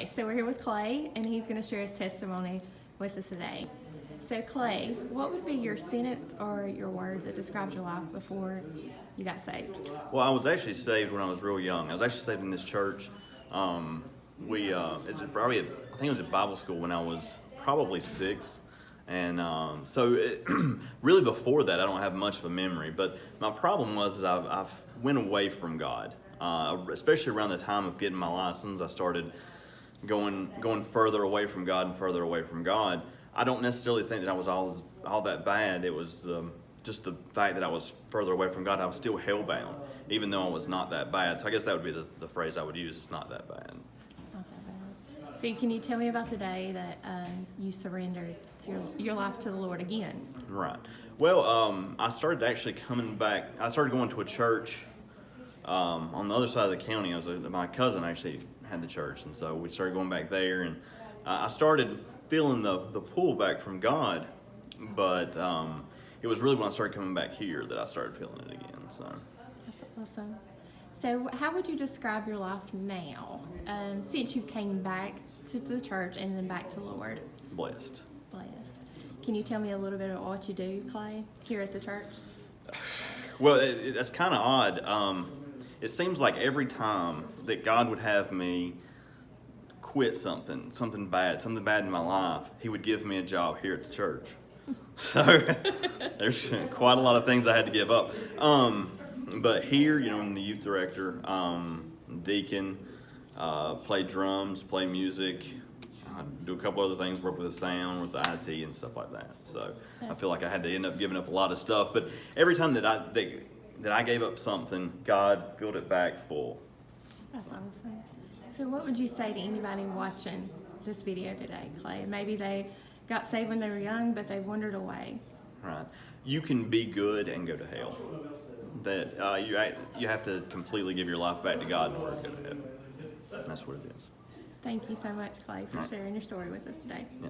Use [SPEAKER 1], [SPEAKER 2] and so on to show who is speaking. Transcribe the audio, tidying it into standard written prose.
[SPEAKER 1] Okay, so we're here with Clay, and he's going to share his testimony with us today. So, Clay, what would be your sentence or your word that describes your life before you got saved?
[SPEAKER 2] Well, I was actually saved when I was real young. I was actually saved in this church. It's probably, I think it was at Bible school when I was probably 6. And really before that, I don't have much of a memory. But my problem was I've went away from God, especially around the time of getting my license. I started going further away from God and further away from God. I don't necessarily think that I was all that bad. It was just the fact that I was further away from God. I was still hellbound, even though I was not that bad. So I guess that would be the phrase I would use. It's not that bad.
[SPEAKER 1] Not that bad. So, can you tell me about the day that you surrendered to your life to the Lord again?
[SPEAKER 2] Right. Well, I started actually coming back. I started going to a church on the other side of the county. My cousin actually had the church, and so we started going back there. And I started feeling the pull back from God, but it was really when I started coming back here that I started feeling it again. So
[SPEAKER 1] That's awesome. So, how would you describe your life now, since you came back to the church and then back to the Lord?
[SPEAKER 2] blessed.
[SPEAKER 1] Blessed. Can you tell me a little bit about what you do, Clay, here at the church?
[SPEAKER 2] Well, that's kind of odd. It seems like every time that God would have me quit something bad in my life, He would give me a job here at the church. So there's quite a lot of things I had to give up. But here, I'm the youth director, deacon, play drums, play music. I do a couple other things, work with the sound, with the IT and stuff like that. So I feel like I had to end up giving up a lot of stuff. But every time that I gave up something, God filled it back full.
[SPEAKER 1] That's awesome. So, what would you say to anybody watching this video today, Clay? Maybe they got saved when they were young, but they wandered away.
[SPEAKER 2] Right. You can be good and go to hell. That you have to completely give your life back to God in order to go to heaven. That's what it is.
[SPEAKER 1] Thank you so much, Clay, for sharing your story with us today.
[SPEAKER 2] Yeah.